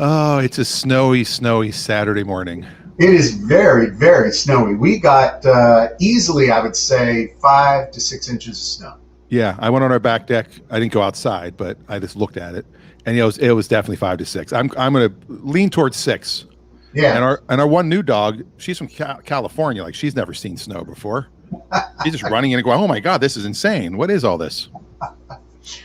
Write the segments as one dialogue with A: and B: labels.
A: Oh, it's a snowy, snowy Saturday morning.
B: It is very, very snowy. We got easily, I would say, 5 to 6 inches of snow.
A: Yeah, I went on our back deck. I didn't go outside, but I just looked at it, and it was definitely 5 to 6. I'm going to lean towards 6. And
B: Yeah.
A: our one new dog, she's from California. Like she's never seen snow before. She's just running in and going, "Oh my God, this is insane! What is all this?"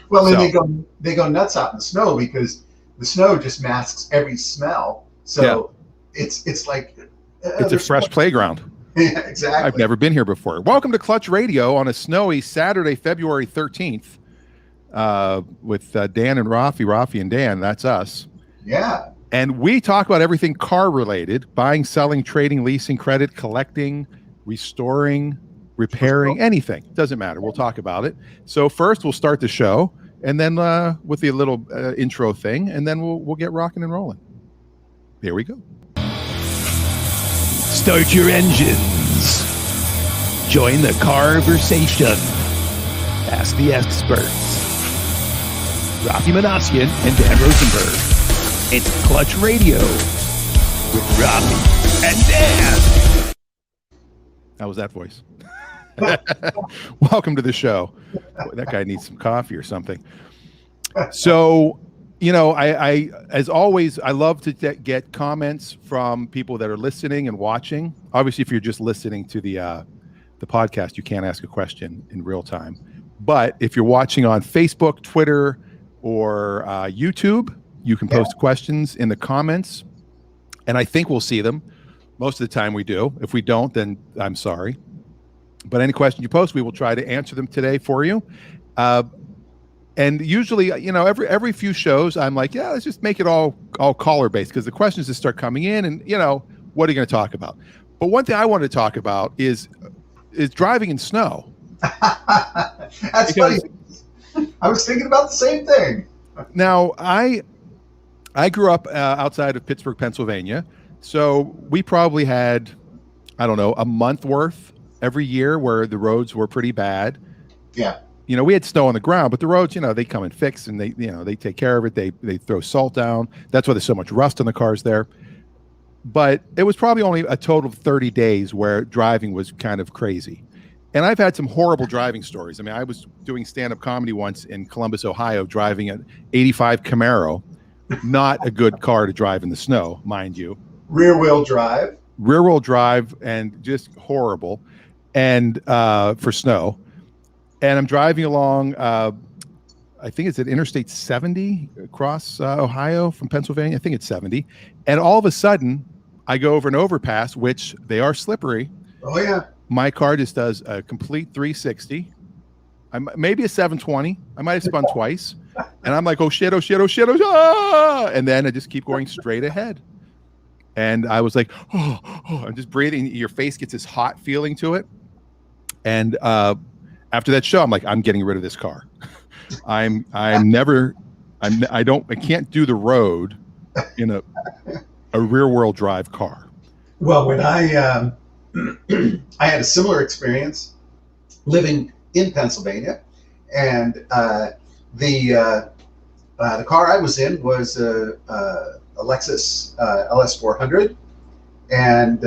B: Well, and
A: So
B: they go nuts out in the snow because the snow just masks every smell.
A: yeah,
B: So it's like
A: it's a
B: there's
A: fresh playground.
B: yeah,
A: I've
B: exactly.
A: never been here before. Welcome to Clutch Radio on a snowy Saturday, February 13th, with Dan and Raffi and Dan. That's us.
B: Yeah.
A: And we talk about everything car related: buying, selling, trading, leasing, credit, collecting, restoring, repairing, anything. Doesn't matter. We'll talk about it. So first we'll start the show, and then with the little intro thing, and then we'll get rocking and rolling. Here we go.
C: Start your engines. Join the conversation. Ask the experts. Raffi Manassian and Dan Rosenberg. It's Clutch Radio with Raffi and Dan.
A: How was that voice? Welcome to the show. Boy, that guy needs some coffee or something. So, I as always, I love to get comments from people that are listening and watching. Obviously, if you're just listening to the podcast, you can't ask a question in real time. But if you're watching on Facebook, Twitter, or YouTube, you can post questions in the comments, and I think we'll see them. Most of the time we do. If we don't, then I'm sorry. But any question you post, we will try to answer them today for you. And usually, every few shows, I'm like, yeah, let's just make it all caller based, because the questions just start coming in, and what are you going to talk about? But one thing I want to talk about is driving in snow.
B: That's funny. I was thinking about the same thing.
A: Now, I grew up outside of Pittsburgh, Pennsylvania, so we probably had, I don't know, a month worth every year where the roads were pretty bad.
B: Yeah.
A: We had snow on the ground, but the roads, they come and fix, and they take care of it. They throw salt down. That's why there's so much rust on the cars there. But it was probably only a total of 30 days where driving was kind of crazy. And I've had some horrible driving stories. I mean, I was doing stand-up comedy once in Columbus, Ohio, driving an 85 Camaro, not a good car to drive in the snow, mind you.
B: Rear-wheel drive.
A: Rear-wheel drive, and just horrible, and for snow. And I'm driving along, I think it's at Interstate 70 across Ohio from Pennsylvania. I think it's 70. And all of a sudden, I go over an overpass, which they are slippery.
B: Oh, yeah.
A: My car just does a complete 360. Maybe a 720. I might have spun twice. And I'm like, oh, shit, oh, shit, oh, shit, oh, ah! And then I just keep going straight ahead. And I was like, oh, I'm just breathing. Your face gets this hot feeling to it. And after that show, I'm like, I'm getting rid of this car. I can't do the road in a rear-wheel drive car.
B: Well, when I had a similar experience living in Pennsylvania, and the car I was in was a Lexus LS400, and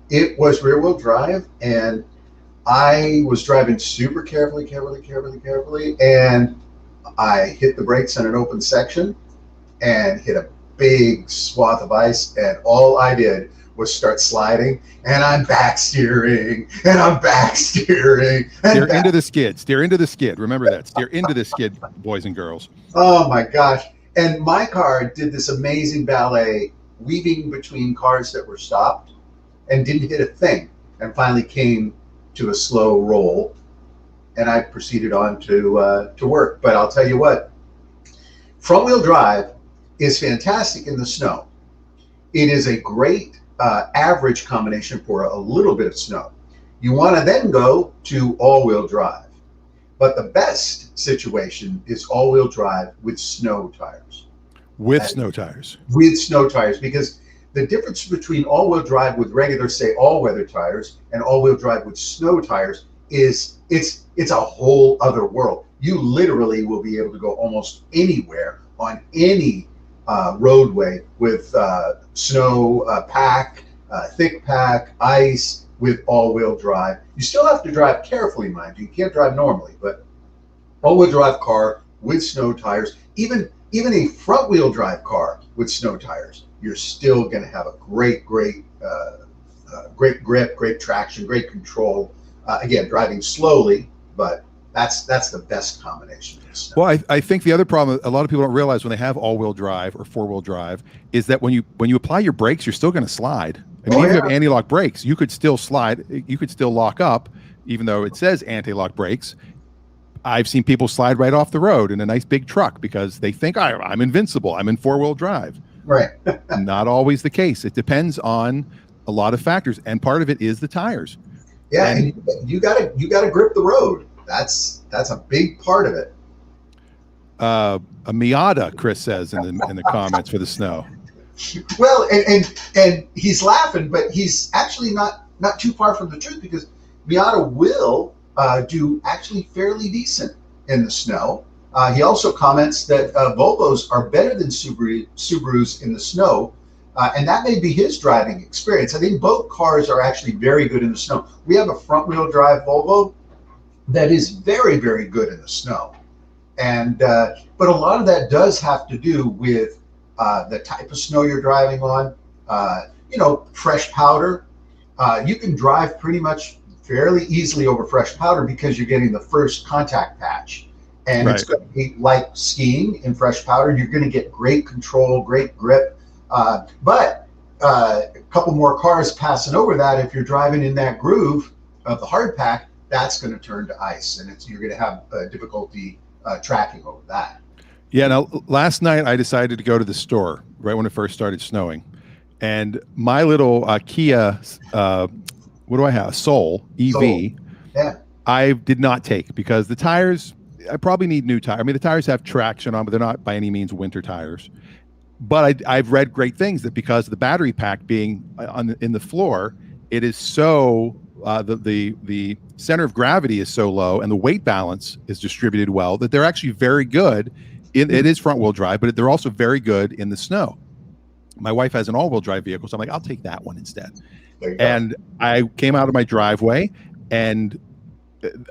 B: it was rear-wheel drive, and I was driving super carefully, and I hit the brakes on an open section and hit a big swath of ice, and all I did was start sliding, and I'm back steering, and I'm back steering.
A: Steer into the skid. Steer into the skid. Remember that. Steer into the skid, boys and girls.
B: Oh my gosh. And my car did this amazing ballet, weaving between cars that were stopped and didn't hit a thing, and finally came to a slow roll, and I proceeded on to work. But I'll tell you what, front-wheel drive is fantastic in the snow. It is a great average combination for a little bit of snow. You want to then go to all-wheel drive. But the best situation is all-wheel drive with snow tires.
A: With snow tires.
B: With snow tires, because the difference between all-wheel drive with regular, say, all-weather tires and all-wheel drive with snow tires is it's a whole other world. You literally will be able to go almost anywhere on any roadway with snow pack, thick pack, ice with all-wheel drive. You still have to drive carefully, mind you. You can't drive normally, but all-wheel drive car with snow tires, even a front-wheel drive car with snow tires, you're still going to have a great grip, great traction, great control. Again, driving slowly, but that's the best combination.
A: Well, I think the other problem a lot of people don't realize when they have all-wheel drive or four-wheel drive is that when you apply your brakes, you're still going to slide. I mean, even if you have anti-lock brakes, you could still slide. You could still lock up, even though it says anti-lock brakes. I've seen people slide right off the road in a nice big truck because they think I'm invincible. I'm in four-wheel drive.
B: Right.
A: Not always the case. It depends on a lot of factors, and part of it is the tires.
B: Yeah, and you gotta grip the road. That's a big part of it.
A: A Miata, Chris says in the comments for the snow.
B: Well, and he's laughing, but he's actually not too far from the truth, because Miata will do actually fairly decent in the snow. He also comments that Volvos are better than Subarus in the snow, and that may be his driving experience. I think both cars are actually very good in the snow. We have a front-wheel drive Volvo that is very, very good in the snow, and but a lot of that does have to do with the type of snow you're driving on. Fresh powder. You can drive pretty much fairly easily over fresh powder because you're getting the first contact patch. And It's going to be like skiing in fresh powder. You're going to get great control, great grip. But a couple more cars passing over that, if you're driving in that groove of the hard pack, that's going to turn to ice. And you're going to have difficulty tracking over that.
A: Yeah. Now, last night I decided to go to the store right when it first started snowing. And my little Kia, what do I have? Soul EV.
B: Yeah.
A: I did not take because the tires, I probably need new tires. I mean, the tires have traction on, but they're not by any means winter tires. But I've read great things that because of the battery pack being in the floor, it is so the center of gravity is so low and the weight balance is distributed well that they're actually very good. It is front wheel drive, but they're also very good in the snow. My wife has an all-wheel drive vehicle, so I'm like, I'll take that one instead. And I came out of my driveway, and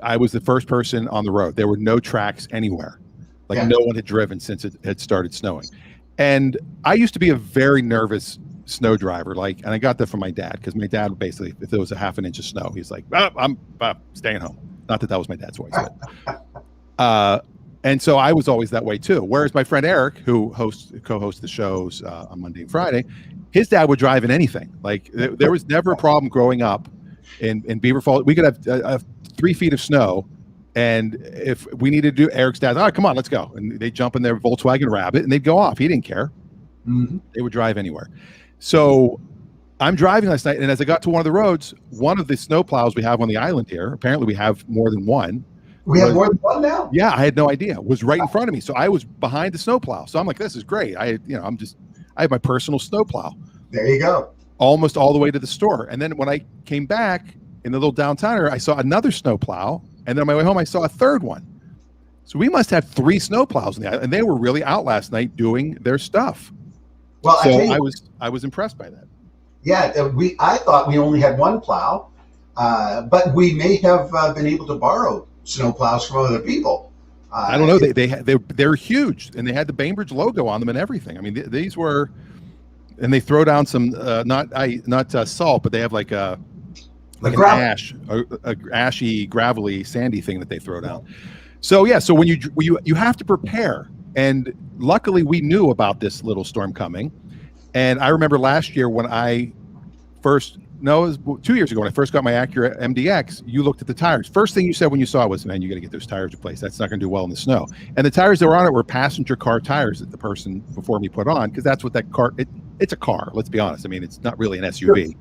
A: I was the first person on the road. There were no tracks anywhere. No one had driven since it had started snowing. And I used to be a very nervous snow driver. And I got that from my dad, because my dad basically, if there was a half an inch of snow, he's like, I'm staying home. Not that was my dad's voice. But, and so I was always that way too. Whereas my friend Eric, who co-hosts the shows on Monday and Friday, his dad would drive in anything. There was never a problem growing up in Beaver Falls. We could have 3 feet of snow, and if we needed to do, Eric's dad, all right, come on, let's go. And they'd jump in their Volkswagen Rabbit and they'd go off. He didn't care. Mm-hmm. They would drive anywhere. So I'm driving last night, and as I got to one of the roads, one of the snow plows we have on the island here, apparently we have more than one.
B: We have more than one now?
A: Yeah, I had no idea. Was right in front of me. So I was behind the snowplow. So I'm like, this is great. I have my personal snowplow.
B: There you go.
A: Almost all the way to the store. And then when I came back in the little downtowner, I saw another snowplow. And then on my way home, I saw a third one. So we must have 3 snowplows in the island. And they were really out last night doing their stuff.
B: Well,
A: so I was impressed by that.
B: Yeah, I thought we only had one plow, but we may have been able to borrow snowplows from other people.
A: I don't know. They're huge, and they had the Bainbridge logo on them and everything. I mean, these were, and they throw down some not salt, but they have like an ash, a ashy, gravelly, sandy thing that they throw down. So yeah, so when you have to prepare, and luckily we knew about this little storm coming, and I remember last year when it was 2 years ago when I first got my Acura MDX, you looked at the tires. First thing you said when you saw it was, man, you got to get those tires replaced. That's not going to do well in the snow. And the tires that were on it were passenger car tires that the person before me put on, because that's what that car, it's a car, let's be honest. I mean, it's not really an SUV. Sure.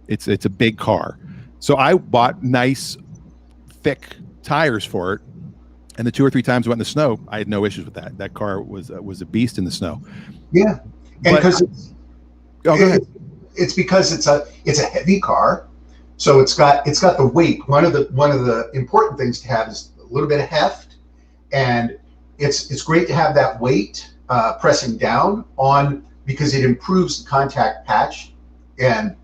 A: It's a big car. So I bought nice, thick tires for it. And the 2 or 3 times I went in the snow, I had no issues with that. That car was a beast in the snow.
B: Yeah. And because
A: go ahead.
B: It's because it's a heavy car, so it's got the weight. One of the important things to have is a little bit of heft, and it's great to have that weight pressing down on, because it improves the contact patch, and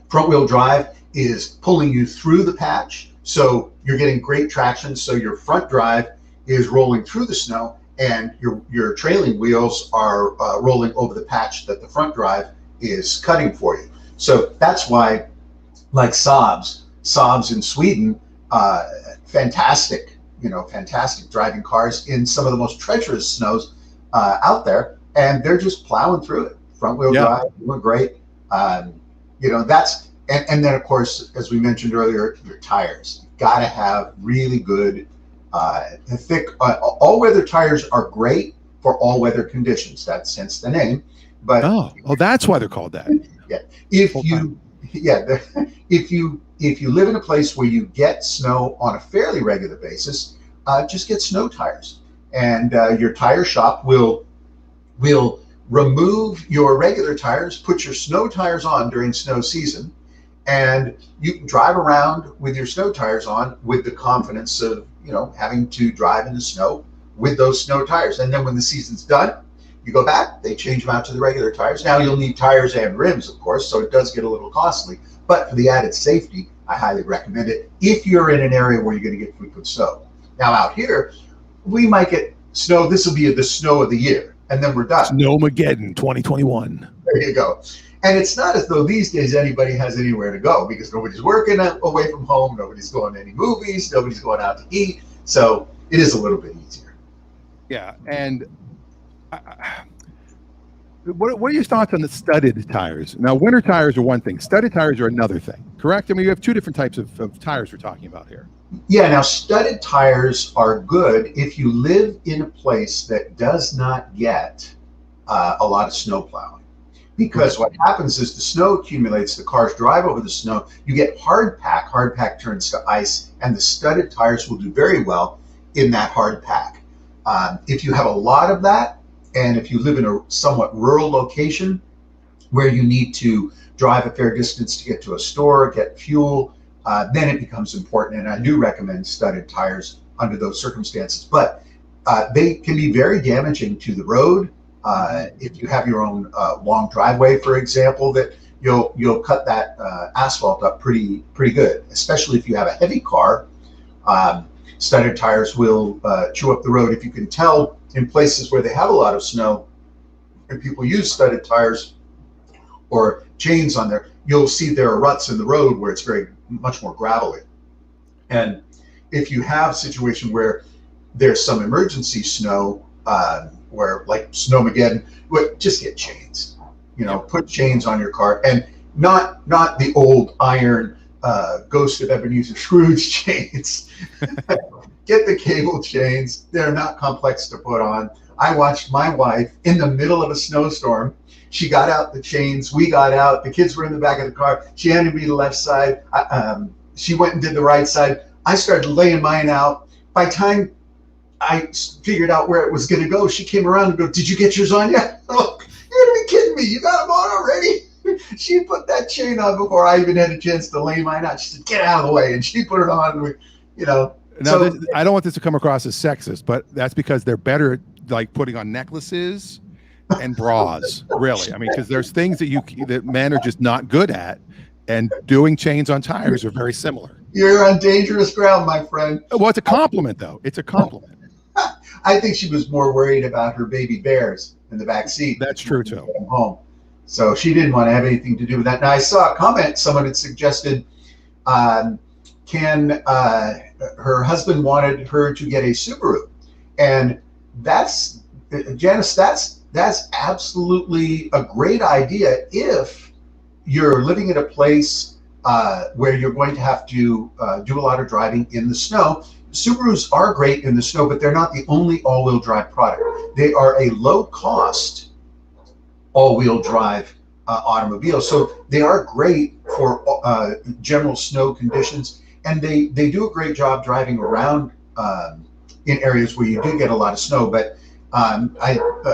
B: front wheel drive is pulling you through the patch. So you're getting great traction. So your front drive is rolling through the snow, and your trailing wheels are rolling over the patch that the front drive is cutting for you. So that's why, like Saabs in Sweden, fantastic driving cars in some of the most treacherous snows out there, and they're just plowing through it. Front wheel drive, doing great. That's and then of course, as we mentioned earlier, your tires. You got to have really good, thick. All weather tires are great for all weather conditions. That's hence the name. But
A: that's why they're called that.
B: Yeah. If you live in a place where you get snow on a fairly regular basis, just get snow tires, and your tire shop will remove your regular tires, put your snow tires on during snow season, and you can drive around with your snow tires on with the confidence of having to drive in the snow with those snow tires. And then when the season's done, you go back, they change them out to the regular tires. Now you'll need tires and rims, of course, so it does get a little costly. But for the added safety, I highly recommend it if you're in an area where you're going to get frequent snow. Now out here, we might get snow. This will be the snow of the year, and then we're done.
A: Snowmageddon 2021.
B: There you go. And it's not as though these days anybody has anywhere to go, because nobody's working away from home, nobody's going to any movies, nobody's going out to eat. So it is a little bit easier.
A: Yeah, and what are your thoughts on the studded tires? Now, winter tires are one thing. Studded tires are another thing, correct? I mean, you have two different types of tires we're talking about here.
B: Yeah, now studded tires are good if you live in a place that does not get a lot of snow plowing. Because what happens is the snow accumulates, the cars drive over the snow, you get hard pack turns to ice, and the studded tires will do very well in that hard pack. If you have a lot of that, and if you live in a somewhat rural location where you need to drive a fair distance to get to a store, get fuel, then it becomes important. And I do recommend studded tires under those circumstances. But they can be very damaging to the road. If you have your own long driveway, for example, that you'll cut that asphalt up pretty good, especially if you have a heavy car. Studded tires will chew up the road. If you can tell, in places where they have a lot of snow and people use studded tires or chains on there, you'll see there are ruts in the road where it's very much more gravelly. And if you have a situation where there's some emergency snow, where like Snowmageddon, just get chains. Put chains on your car, and not the old iron Ghost of Ebenezer Scrooge chains. Get the cable chains. They're not complex to put on. I watched my wife in the middle of a snowstorm. She got out the chains. We got out. The kids were in the back of the car. She handed me the left side. She went and did the right side. I started laying mine out. By the time I figured out where it was going to go, she came around and go, "Did you get yours on yet?" I'm like, "You're going to be kidding me. You got them on already?" She put that chain on before I even had a chance to lay mine out. She said, "Get out of the way." And she put it on,
A: Now, I don't want this to come across as sexist, but that's because they're better at like putting on necklaces and bras. Really, I mean, because there's things that men are just not good at, and doing chains on tires are very similar.
B: You're on dangerous ground, my friend.
A: Well, it's a compliment, though. It's a compliment.
B: I think she was more worried about her baby bears in the back seat.
A: That's true too.
B: Get them home, so she didn't want to have anything to do with that. Now I saw a comment. Someone had suggested, her husband wanted her to get a Subaru, and that's Janice. That's absolutely a great idea if you're living in a place where you're going to have to do a lot of driving in the snow. Subarus are great in the snow, but they're not the only all-wheel drive product. They are a low-cost all-wheel drive automobile, so they are great for general snow conditions. And they do a great job driving around in areas where you do get a lot of snow. But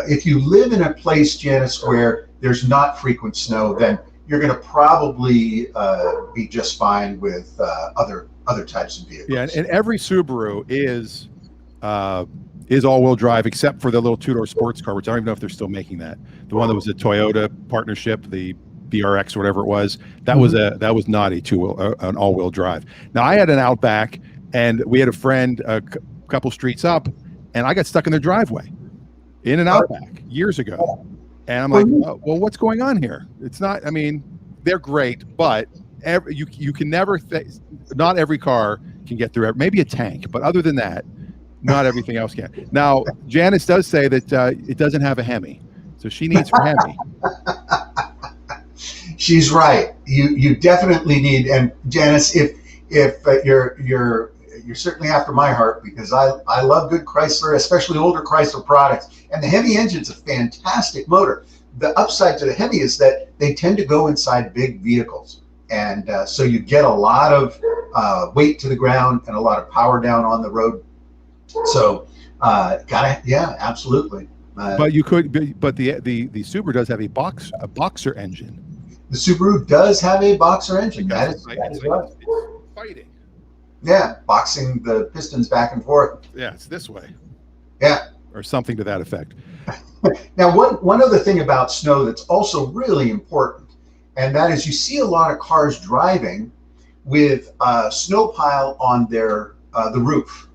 B: if you live in a place, Janice, where there's not frequent snow, then you're going to probably be just fine with other types of vehicles.
A: Yeah, and every Subaru is is all-wheel drive, except for the little two-door sports car, which I don't even know if they're still making that. The one that was a Toyota partnership, the BRX or whatever it was, that was not a two-wheel, an all-wheel drive. Now I had an Outback, and we had a friend a couple streets up, and I got stuck in their driveway in an Outback years ago, and I'm like, oh, well, what's going on here? It's not. I mean, they're great, but you can never. Not every car can get through. Maybe a tank, but other than that, not everything else can. Now, Janice does say that it doesn't have a Hemi, so she needs her Hemi.
B: She's right. You definitely need. And Janice, if you're certainly after my heart, because I love good Chrysler, especially older Chrysler products. And the Hemi engine's a fantastic motor. The upside to the Hemi is that they tend to go inside big vehicles, and so you get a lot of weight to the ground and a lot of power down on the road. So, absolutely.
A: But you could, but the Subaru does have a boxer engine.
B: The Subaru does have a boxer engine. That is right.
A: It's fighting.
B: Yeah, boxing the pistons back and forth.
A: Yeah, it's this way.
B: Yeah.
A: Or something to that effect.
B: Now, one other thing about snow that's also really important, and that is you see a lot of cars driving with a snow pile on their the roof.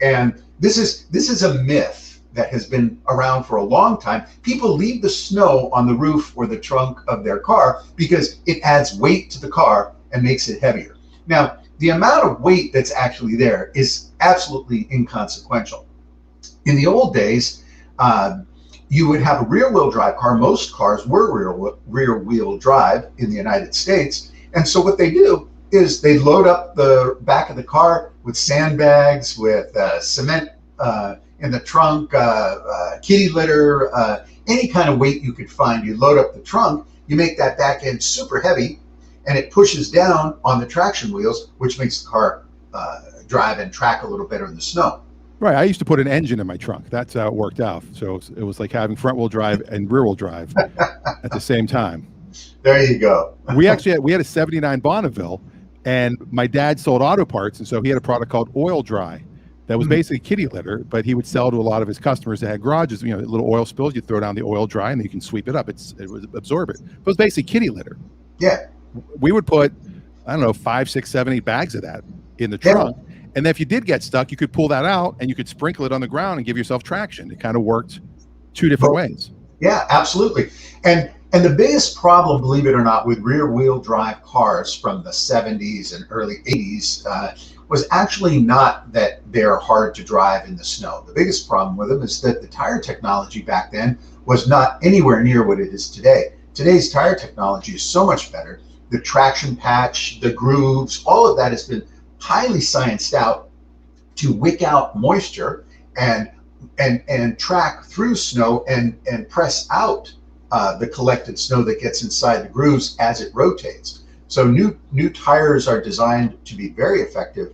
B: And this is a myth that has been around for a long time. People leave the snow on the roof or the trunk of their car because it adds weight to the car and makes it heavier. Now, the amount of weight that's actually there is absolutely inconsequential. In the old days, you would have a rear-wheel drive car. Most cars were rear-wheel drive in the United States. And so what they do is they load up the back of the car with sandbags, with cement in the trunk, kitty litter, any kind of weight you could find. You load up the trunk, you make that back end super heavy, and it pushes down on the traction wheels, which makes the car drive and track a little better in the snow.
A: Right. I used to put an engine in my trunk. That's how it worked out. So it was like having front-wheel drive and rear-wheel drive at the same time.
B: There you go.
A: we had a 79 Bonneville, and my dad sold auto parts, and so he had a product called Oil Dry that was basically kitty litter, but he would sell to a lot of his customers that had garages. You know, little oil spills, you throw down the Oil Dry, and then you can sweep it up. It was absorb it. It was basically kitty litter.
B: Yeah.
A: We would put, I don't know, 5, 6, 7, 8 bags of that in the trunk. Yeah. And then if you did get stuck, you could pull that out and you could sprinkle it on the ground and give yourself traction. It kind of worked two different ways.
B: Yeah, absolutely. And the biggest problem, believe it or not, with rear-wheel drive cars from the 70s and early 80s was actually not that they're hard to drive in the snow. The biggest problem with them is that the tire technology back then was not anywhere near what it is today. Today's tire technology is so much better. The traction patch, the grooves, all of that has been highly scienced out to wick out moisture and track through snow and press out the collected snow that gets inside the grooves as it rotates. So new tires are designed to be very effective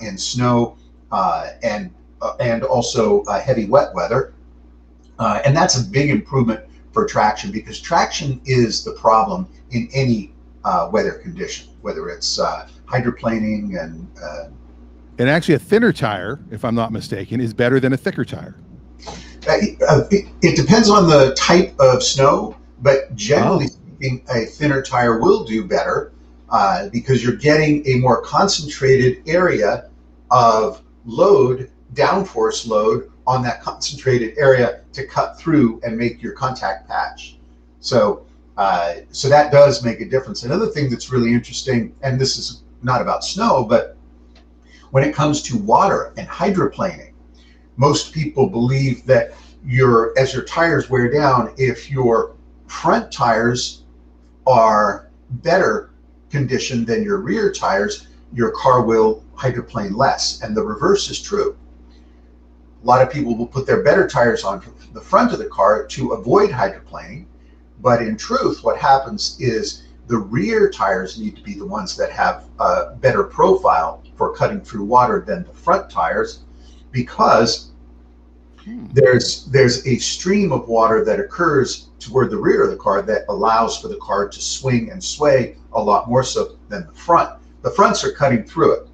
B: in snow and also heavy wet weather, and that's a big improvement for traction, because traction is the problem in any weather condition, whether it's hydroplaning
A: and actually a thinner tire, if I'm not mistaken, is better than a thicker tire.
B: It depends on the type of snow, but generally speaking, a thinner tire will do better because you're getting a more concentrated area of load, downforce load on that concentrated area to cut through and make your contact patch. So that does make a difference. Another thing that's really interesting, and this is not about snow, but when it comes to water and hydroplaning, most people believe that as your tires wear down, if your front tires are better conditioned than your rear tires, your car will hydroplane less. And the reverse is true. A lot of people will put their better tires on the front of the car to avoid hydroplaning. But in truth, what happens is the rear tires need to be the ones that have a better profile for cutting through water than the front tires, because there's a stream of water that occurs toward the rear of the car that allows for the car to swing and sway a lot more so than the front. The fronts are cutting through it,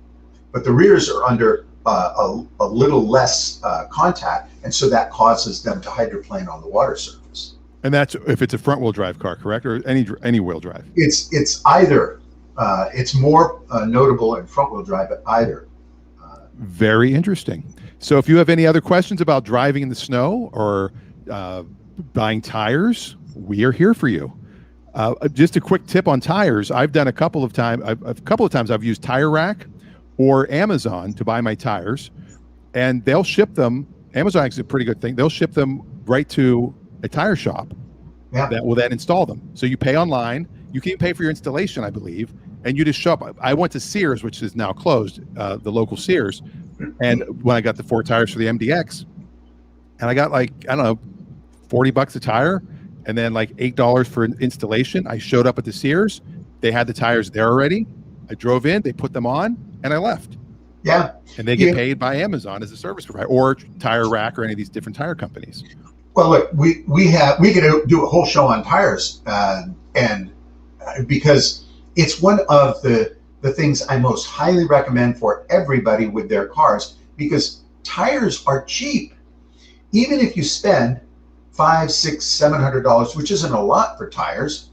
B: but the rears are under a little less contact, and so that causes them to hydroplane on the water surface.
A: And that's if it's a front wheel drive car, correct? Or any wheel drive?
B: It's either. It's more notable in front wheel drive, but either.
A: Very interesting. So if you have any other questions about driving in the snow or buying tires, we are here for you. Just a quick tip on tires. I've done a couple of times I've used Tire Rack or Amazon to buy my tires, and they'll ship them. Amazon is a pretty good thing. They'll ship them right to a tire shop that will then install them. So you pay online. You can pay for your installation, I believe, and you just show up. I went to Sears, which is now closed, the local Sears, and when I got the 4 tires for the MDX, and I got like, I don't know, $40 a tire, and then like $8 for installation. I showed up at the Sears. They had the tires there already. I drove in, they put them on, and I left.
B: Yeah.
A: And they get paid by Amazon as a service provider, or Tire Rack, or any of these different tire companies.
B: Well, look, we could do a whole show on tires, and because it's one of the things I most highly recommend for everybody with their cars, because tires are cheap. Even if you spend $500, $600, $700, which isn't a lot for tires,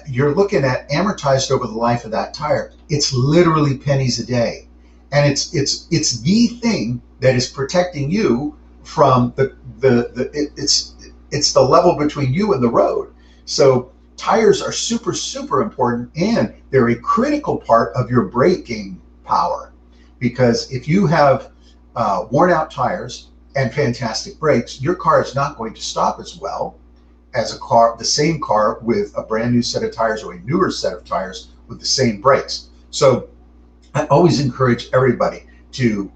B: you're looking at amortized over the life of that tire. It's literally pennies a day, and it's the thing that is protecting you from it's the level between you and the road. So tires are super, super important, and they're a critical part of your braking power, because if you have worn out tires and fantastic brakes, your car is not going to stop as well as the same car with a brand new set of tires or a newer set of tires with the same brakes. So I always encourage everybody to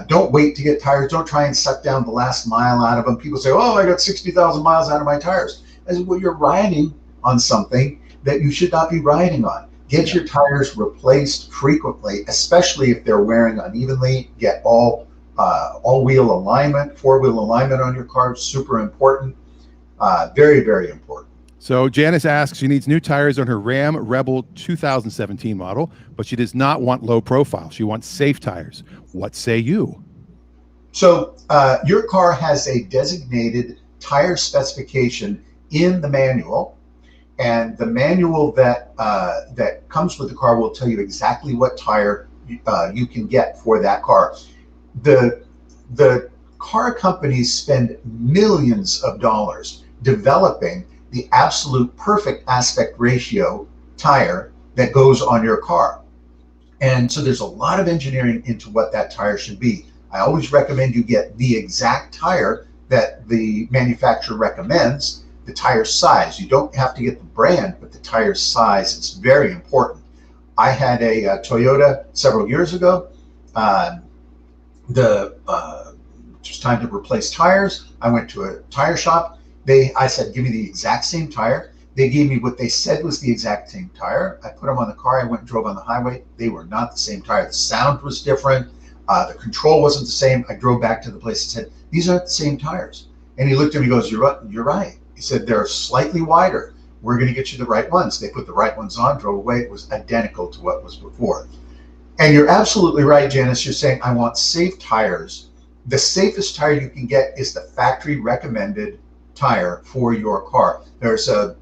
B: don't wait to get tires. Don't try and suck down the last mile out of them. People say, oh, I got 60,000 miles out of my tires. I said, well, you're riding on something that you should not be riding on. Get your tires replaced frequently, especially if they're wearing unevenly. Get all-wheel alignment, four-wheel alignment on your car. Super important. Very, very important.
A: So Janice asks, she needs new tires on her Ram Rebel 2017 model, but she does not want low profile. She wants safe tires. What say you?
B: So your car has a designated tire specification in the manual, and the manual that comes with the car will tell you exactly what tire you can get for that car. The car companies spend millions of dollars developing the absolute perfect aspect ratio tire that goes on your car. And so there's a lot of engineering into what that tire should be. I always recommend you get the exact tire that the manufacturer recommends, the tire size. You don't have to get the brand, but the tire size is very important. I had a Toyota several years ago. It was time to replace tires. I went to a tire shop. I said, give me the exact same tire. They gave me what they said was the exact same tire. I put them on the car. I went and drove on the highway. They were not the same tire. The sound was different. The control wasn't the same. I drove back to the place and said, these aren't the same tires. And he looked at me and goes, you're right. He said, they're slightly wider. We're going to get you the right ones. They put the right ones on, drove away. It was identical to what was before. And you're absolutely right, Janice. You're saying, I want safe tires. The safest tire you can get is the factory recommended tire for your car. There's a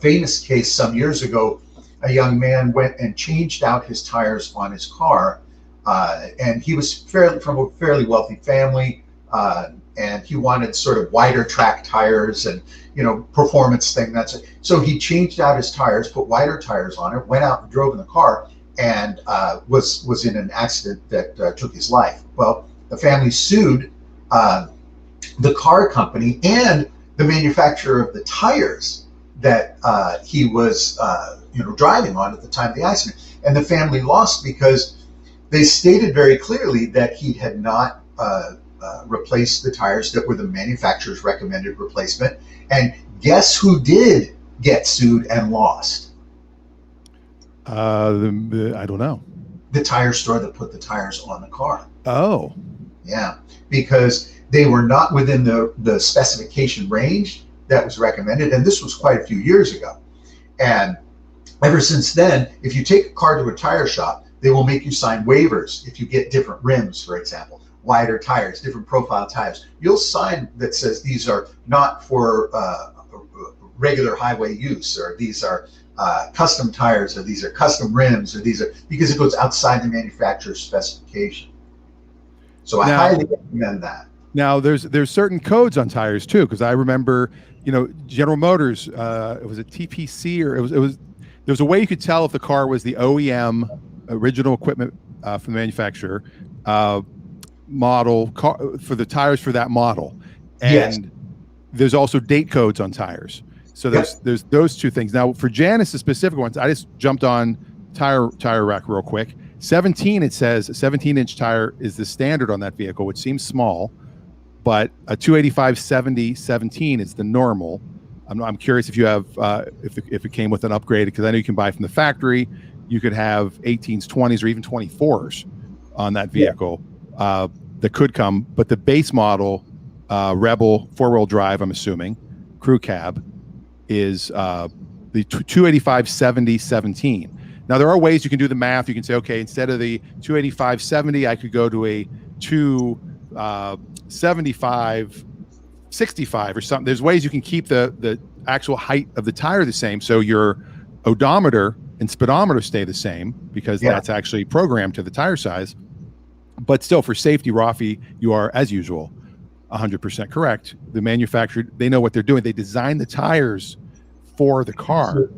B: famous case some years ago. A young man went and changed out his tires on his car, and he was from a fairly wealthy family, and he wanted sort of wider track tires and performance thing. That's it. So he changed out his tires, put wider tires on it, went out and drove in the car, and was in an accident that took his life. Well, the family sued the car company and the manufacturer of the tires that he was driving on at the time of the accident. And the family lost because they stated very clearly that he had not replaced the tires that were the manufacturer's recommended replacement. And guess who did get sued and lost?
A: I don't know.
B: The tire store that put the tires on the car.
A: Oh.
B: Yeah, because they were not within the specification range that was recommended. And this was quite a few years ago. And ever since then, if you take a car to a tire shop, They will make you sign waivers if you get different rims, for example, wider tires, different profile tires. You'll sign that says these are not for regular highway use, or these are custom tires, or these are custom rims, or these are, because it goes outside the manufacturer's specification. So I highly recommend that.
A: Now there's certain codes on tires too, because I remember, General Motors, it was a TPC, or there was a way you could tell if the car was the OEM original equipment from the manufacturer model car for the tires for that model, and
B: Yes.
A: there's also date codes on tires. So there's those two things. Now for Janice's specific ones, I just jumped on tire rack real quick. 17, it says a 17-inch tire is the standard on that vehicle, which seems small, but a 285/70/17 is the normal. I'm curious if you have if it came with an upgrade, because I know you can buy from the factory. You could have 18s, 20s, or even 24s on that vehicle that could come. But the base model Rebel 4-wheel drive, I'm assuming, crew cab, is the 285/70/17. Now there are ways you can do the math. You can say, okay, instead of the 285/70, I could go to a 275/65 or something. There's ways you can keep the actual height of the tire the same, so your odometer and speedometer stay the same, because that's actually programmed to the tire size. But still, for safety, Raffi, you are, as usual, 100% correct. The manufacturer, they know what they're doing. They design the tires for the car.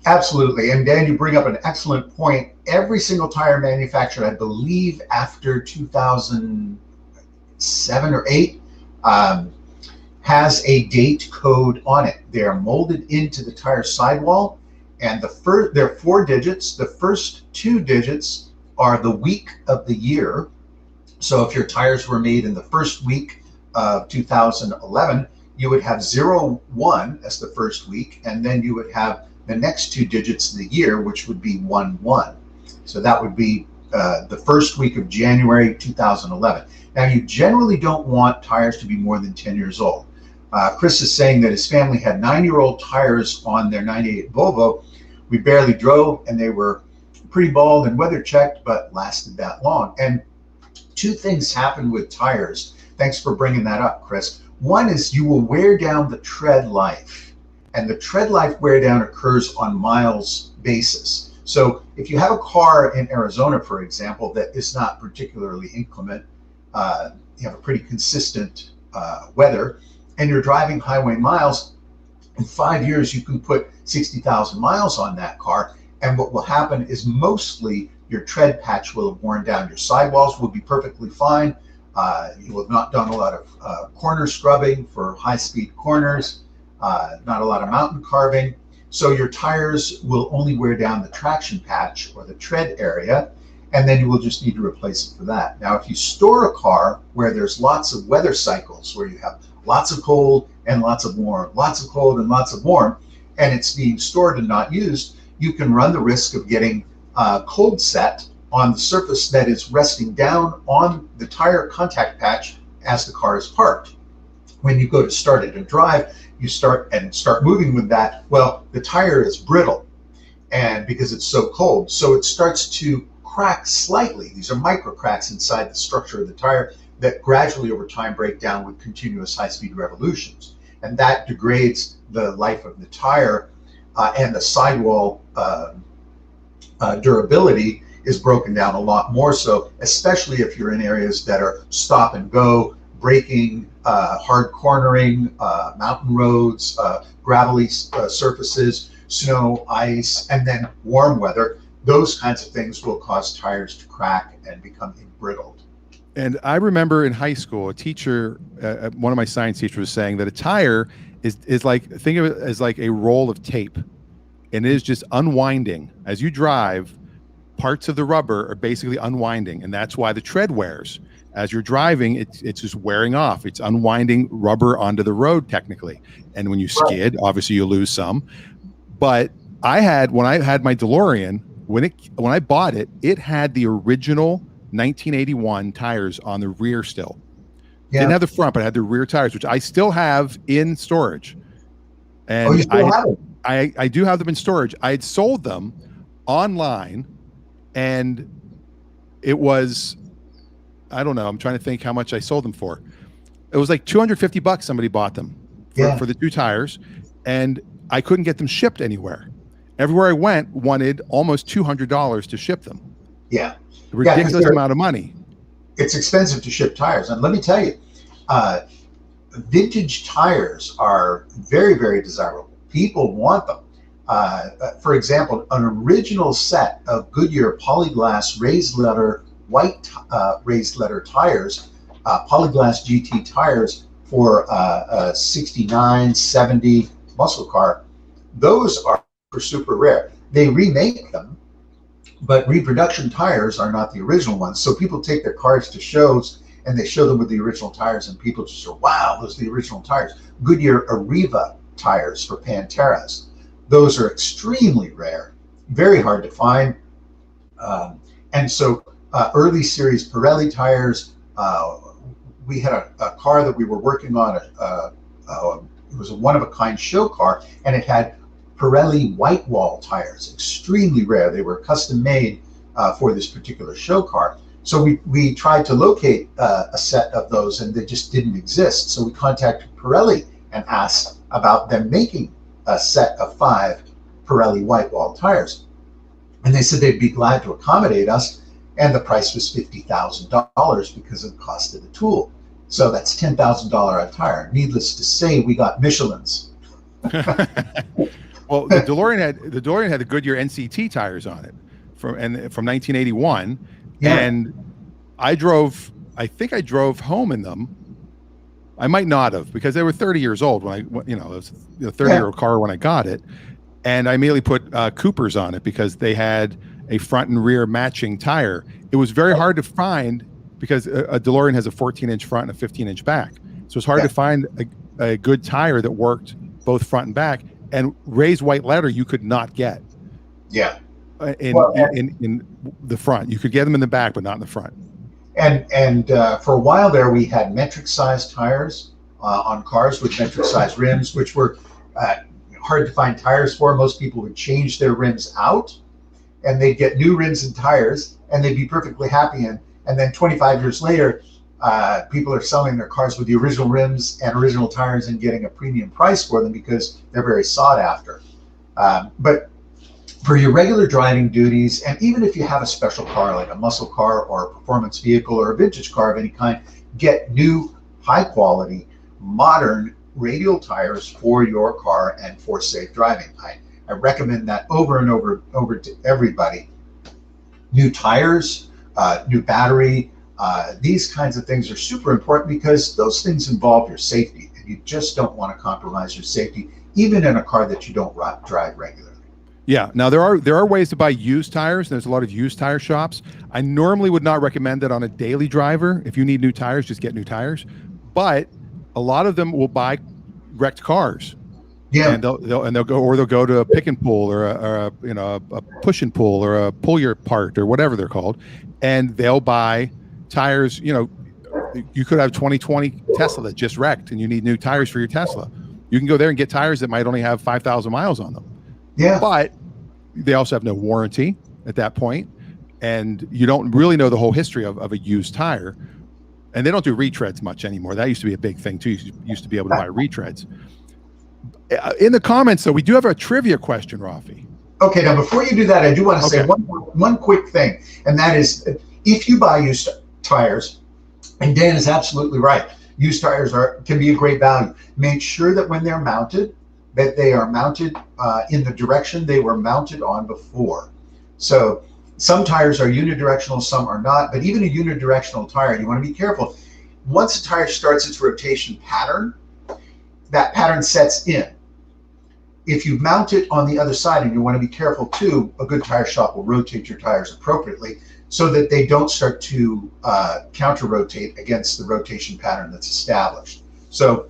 B: Absolutely. And Dan, you bring up an excellent point. Every single tire manufacturer, I believe after 2007 or 8, has a date code on it. They are molded into the tire sidewall, and they're 4 digits. The first 2 digits are the week of the year. So if your tires were made in the first week of 2011, you would have 01 as the first week, and then you would have the next 2 digits of the year, which would be 11. So that would be the first week of January 2011. Now, you generally don't want tires to be more than 10 years old. Chris is saying that his family had 9-year-old tires on their 98 Volvo. We barely drove, and they were pretty bald and weather checked, but lasted that long. And 2 things happen with tires. Thanks for bringing that up, Chris. One is you will wear down the tread life. And the tread life wear down occurs on miles basis. So if you have a car in Arizona, for example, that is not particularly inclement, you have a pretty consistent weather, and you're driving highway miles, in 5 years you can put 60,000 miles on that car, and what will happen is mostly your tread patch will have worn down. Your sidewalls will be perfectly fine. You will have not done a lot of corner scrubbing for high-speed corners. Not a lot of mountain carving. So your tires will only wear down the traction patch or the tread area, and then you will just need to replace it for that. Now, if you store a car where there's lots of weather cycles, where you have lots of cold and lots of warm, lots of cold and lots of warm, and it's being stored and not used, you can run the risk of getting cold set on the surface that is resting down on the tire contact patch as the car is parked. When you go to start it and drive, you start moving with that, well, the tire is brittle, and because it's so cold, so it starts to crack slightly. These are micro cracks inside the structure of the tire that gradually over time break down with continuous high-speed revolutions, and that degrades the life of the tire, and the sidewall durability is broken down a lot more so, especially if you're in areas that are stop and go, braking, hard cornering, mountain roads, gravelly surfaces, snow, ice, and then warm weather. Those kinds of things will cause tires to crack and become embrittled.
A: And I remember in high school, a teacher, one of my science teachers, was saying that a tire is like, think of it as like a roll of tape, and it is just unwinding as you drive. Parts of the rubber are basically unwinding, and that's why the tread wears. As you're driving, it's just wearing off. It's unwinding rubber onto the road technically. And when you skid, obviously you lose some. But when I had my DeLorean, when I bought it, it had the original 1981 tires on the rear still. Didn't have the front, but it had the rear tires, which I still have in storage. And
B: you still have it?
A: I do have them in storage. I had sold them online, and it was, I don't know. I'm trying to think how much I sold them for. It was like $250. Somebody bought them for the 2 tires, and I couldn't get them shipped anywhere. Everywhere I went wanted almost $200 to ship them.
B: Yeah.
A: A ridiculous amount of money.
B: It's expensive to ship tires. And let me tell you, vintage tires are very, very desirable. People want them. For example, an original set of Goodyear Polyglass raised letter white raised letter tires, Polyglass GT tires for a 69, 70 muscle car, those are super rare. They remake them, but reproduction tires are not the original ones. So people take their cars to shows and they show them with the original tires, and people just say, wow, those are the original tires. Goodyear Arriva tires for Panteras. Those are extremely rare, very hard to find. And so early series Pirelli tires, we had a car that we were working on, it was a one-of-a-kind show car, and it had Pirelli white wall tires, extremely rare. They were custom made for this particular show car. So we tried to locate a set of those, and they just didn't exist. So we contacted Pirelli and asked about them making a set of 5 Pirelli white wall tires. And they said they'd be glad to accommodate us. And the price was $50,000 because of the cost of the tool. So that's $10,000 a tire. Needless to say, we got Michelin's.
A: Well, the DeLorean had the Goodyear NCT tires on it from 1981.
B: Yeah.
A: And I think I drove home in them. I might not have, because they were 30 years old when it was a 30-year-old car when I got it. And I immediately put Coopers on it because they had a front and rear matching tire. It was very hard to find because a DeLorean has a 14-inch front and a 15-inch back. So it's hard to find a good tire that worked both front and back. And raised white letter you could not get.
B: Yeah.
A: In the front. You could get them in the back, but not in the front.
B: And for a while there, we had metric sized tires on cars with metric sized rims, which were hard to find tires for. Most people would change their rims out, and they'd get new rims and tires, and they'd be perfectly happy. And then 25 years later, people are selling their cars with the original rims and original tires and getting a premium price for them because they're very sought after. But for your regular driving duties, and even if you have a special car like a muscle car or a performance vehicle or a vintage car of any kind, get new, high quality, modern radial tires for your car and for safe driving. I recommend that over and over to everybody. New tires, new battery, these kinds of things are super important because those things involve your safety, and you just don't want to compromise your safety, even in a car that you don't drive regularly.
A: Yeah. Now there are ways to buy used tires. There's a lot of used tire shops. I normally would not recommend that on a daily driver. If you need new tires, just get new tires. But a lot of them will buy wrecked cars. Yeah. And they'll go to a pick and pull or a push and pull or a pull your part or whatever they're called, and they'll buy tires. You could have 2020 Tesla that just wrecked, and you need new tires for your Tesla. You can go there and get tires that might only have 5,000 miles on them.
B: Yeah.
A: But they also have no warranty at that point, and you don't really know the whole history of a used tire. And they don't do retreads much anymore. That used to be a big thing too. You used to be able to buy retreads. In the comments, though, we do have a trivia question, Raffi.
B: Okay, now before you do that, I do want to say one quick thing, and that is, if you buy used tires, and Dan is absolutely right, used tires can be a great value. Make sure that when they're mounted, that they are mounted in the direction they were mounted on before. So some tires are unidirectional, some are not, but even a unidirectional tire, you want to be careful. Once a tire starts its rotation pattern, that pattern sets in. If you mount it on the other side, and you want to be careful too, a good tire shop will rotate your tires appropriately so that they don't start to counter-rotate against the rotation pattern that's established. So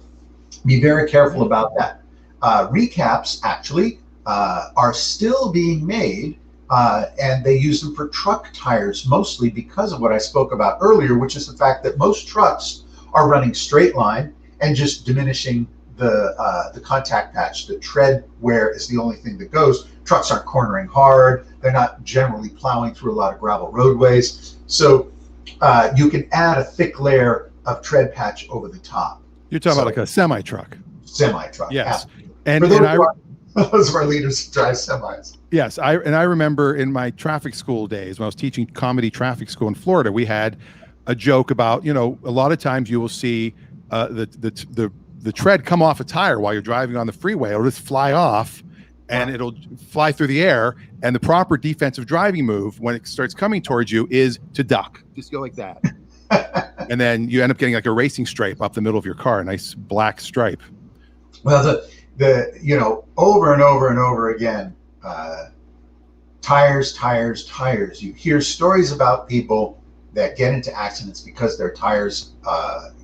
B: be very careful about that. Recaps actually are still being made, and they use them for truck tires mostly because of what I spoke about earlier, which is the fact that most trucks are running straight line and just diminishing the contact patch. The tread wear is the only thing that goes. Trucks aren't cornering hard. They're not generally plowing through a lot of gravel roadways. So you can add a thick layer of tread patch over the top.
A: You're talking about like a semi truck.
B: Semi truck.
A: Yes.
B: And those of our leaders who drive semis.
A: Yes, I remember in my traffic school days when I was teaching comedy traffic school in Florida, we had a joke about, a lot of times you will see the tread come off a tire while you're driving on the freeway. It'll just fly off and it'll fly through the air. And the proper defensive driving move when it starts coming towards you is to duck. Just go like that. And then you end up getting like a racing stripe up the middle of your car, a nice black stripe.
B: Well, the over and over and over again, tires. You hear stories about people that get into accidents because their tires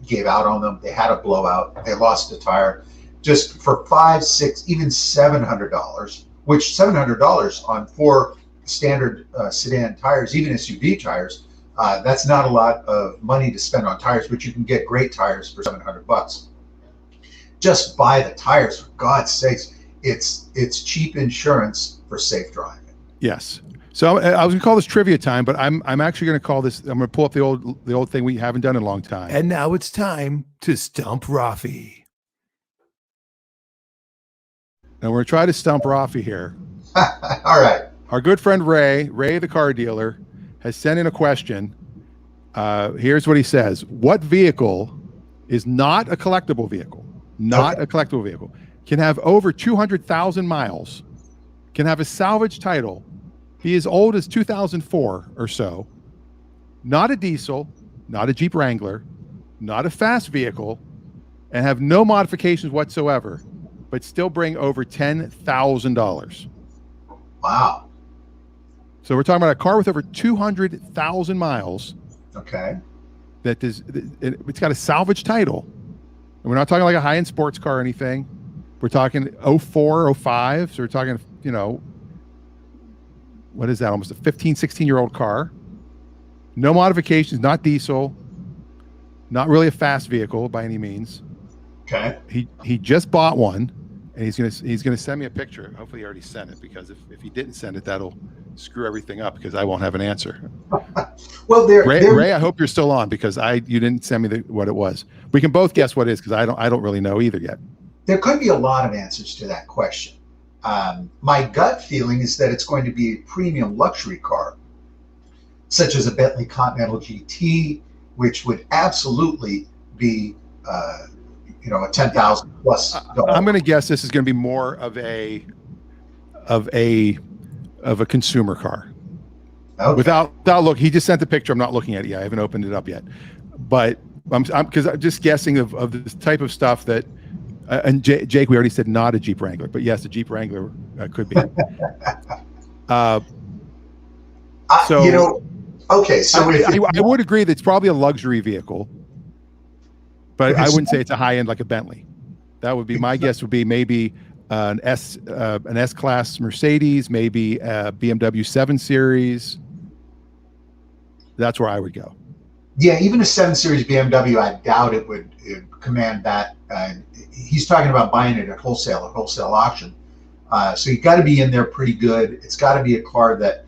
B: gave out on them. They had a blowout. They lost a tire just for $500, $600, even $700, which $700 on 4 standard sedan tires, even SUV tires, that's not a lot of money to spend on tires, but you can get great tires for $700. Just buy the tires, for God's sakes. It's cheap insurance for safe driving.
A: Yes. So I was gonna call this trivia time, but I'm actually gonna call this. I'm gonna pull up the old thing we haven't done in a long time.
C: And now it's time to stump Raffi.
A: And we're gonna try to stump Raffi here.
B: All right.
A: Our good friend Ray, the car dealer, has sent in a question. Here's what he says: what vehicle is not a collectible vehicle? Not a collectible vehicle. Can have over 200,000 miles. Can have a salvage title. Be as old as 2004 or so. Not a diesel. Not a Jeep Wrangler. Not a fast vehicle. And have no modifications whatsoever. But still bring over $10,000.
B: Wow.
A: So we're talking about a car with over 200,000 miles.
B: Okay.
A: It's got a salvage title. And we're not talking like a high-end sports car or anything. We're talking 04, 05. So we're talking, what is that? Almost a 15, 16-year-old car. No modifications, not diesel. Not really a fast vehicle by any means.
B: Okay.
A: He just bought one, and he's gonna send me a picture. Hopefully he already sent it, because if he didn't send it, that'll screw everything up, because I won't have an answer.
B: Well,
A: Ray, I hope you're still on, because you didn't send me what it was. We can both guess what it is, because I don't really know either yet.
B: There could be a lot of answers to that question. My gut feeling is that it's going to be a premium luxury car, such as a Bentley Continental GT, which would absolutely be a $10,000 plus.
A: I'm going to guess this is going to be more of a consumer car.
B: Okay.
A: Without look, he just sent the picture. I'm not looking at it yet. I haven't opened it up yet, but I'm just guessing of this type of stuff that. And Jake, we already said not a Jeep Wrangler, but yes, a Jeep Wrangler could be.
B: Okay, so
A: I would agree that it's probably a luxury vehicle, but I wouldn't say it's a high end like a Bentley. That would be my guess. Would be maybe an S-Class Mercedes, maybe a BMW 7 Series. That's where I would go.
B: Yeah, even a 7 Series BMW, I doubt it would command that. He's talking about buying it at wholesale auction. So you got to be in there pretty good. It's got to be a car that,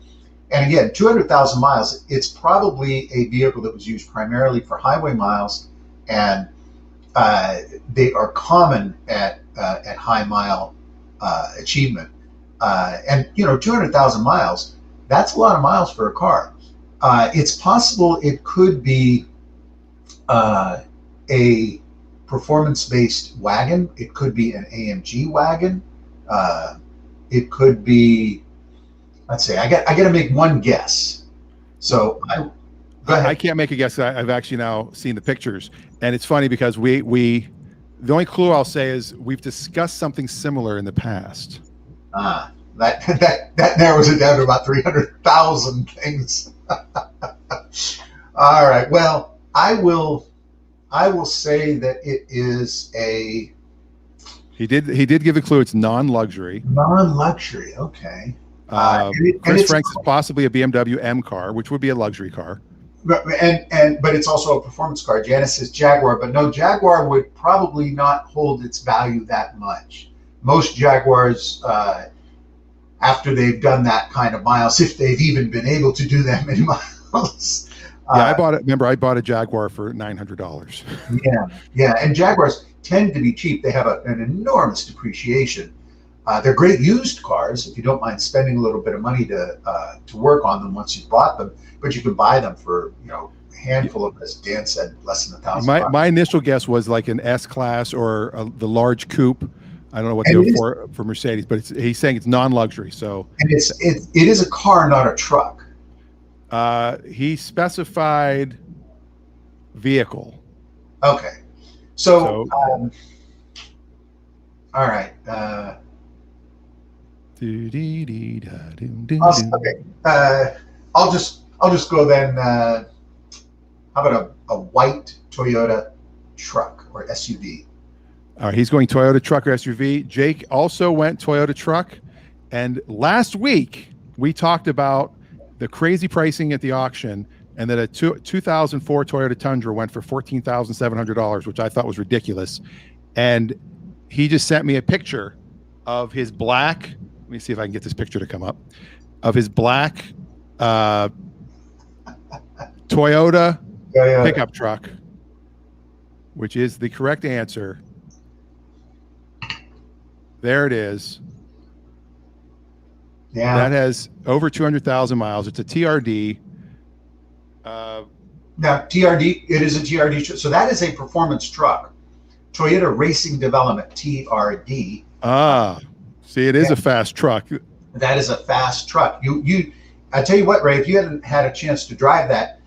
B: and again, 200,000 miles. It's probably a vehicle that was used primarily for highway miles, and they are common at high mile achievement. And 200,000 miles. That's a lot of miles for a car. It's possible it could be a performance-based wagon. It could be an AMG wagon. It could be, let's say, I got to make one guess. So go ahead.
A: I can't make a guess. I've actually now seen the pictures, and it's funny because the only clue I'll say is we've discussed something similar in the past.
B: That narrows it down to about 300,000 things. All right. Well, I will say that it is a.
A: He did give a clue. It's non-luxury.
B: Non-luxury. Okay.
A: Chris Franks is possibly a BMW M car, which would be a luxury car.
B: But it's also a performance car. Janice says Jaguar, but no, Jaguar would probably not hold its value that much. Most Jaguars after they've done that kind of miles, if they've even been able to do that many miles.
A: Yeah, I bought it. Remember, I bought a Jaguar for $900.
B: Yeah, and Jaguars tend to be cheap. They have an enormous depreciation. They're great used cars if you don't mind spending a little bit of money to work on them once you've bought them. But you can buy them for a handful of, as Dan said, less than $1,000.
A: My initial guess was like an S class or the large coupe. I don't know what they were for Mercedes, but he's saying it's non-luxury. So
B: and it is a car, not a truck.
A: He specified vehicle.
B: Okay, so all right. Okay. I'll just go then. How about a white Toyota truck or SUV?
A: All right, he's going Toyota truck or SUV. Jake also went Toyota truck. And last week, we talked about the crazy pricing at the auction and that a 2004 Toyota Tundra went for $14,700, which I thought was ridiculous. And he just sent me a picture of his black, let me see if I can get this picture to come up, of his black Toyota pickup truck, which is the correct answer. There it is.
B: Yeah.
A: That has over 200,000 miles. It's a TRD.
B: Now, TRD, it is a TRD. So that is a performance truck. Toyota Racing Development, TRD.
A: See, it is a fast truck.
B: That is a fast truck. I tell you what, Ray, if you hadn't had a chance to drive that,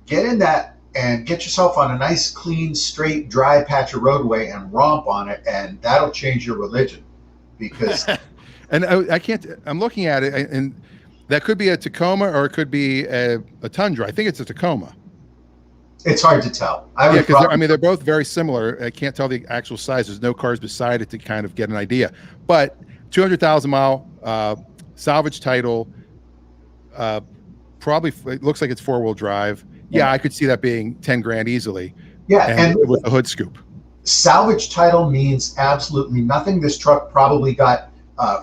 B: get in that and get yourself on a nice, clean, straight, dry patch of roadway and romp on it, and that'll change your religion. Because
A: and I can't. I'm looking at it, and that could be a Tacoma or it could be a Tundra. I think it's a Tacoma.
B: It's hard to tell.
A: They're both very similar. I can't tell the actual size. There's no cars beside it to kind of get an idea. But 200,000 mile salvage title. Probably it looks like it's 4-wheel drive. Yeah, I could see that being 10 grand easily.
B: Yeah,
A: and with a hood scoop.
B: Salvage title means absolutely nothing. This truck probably got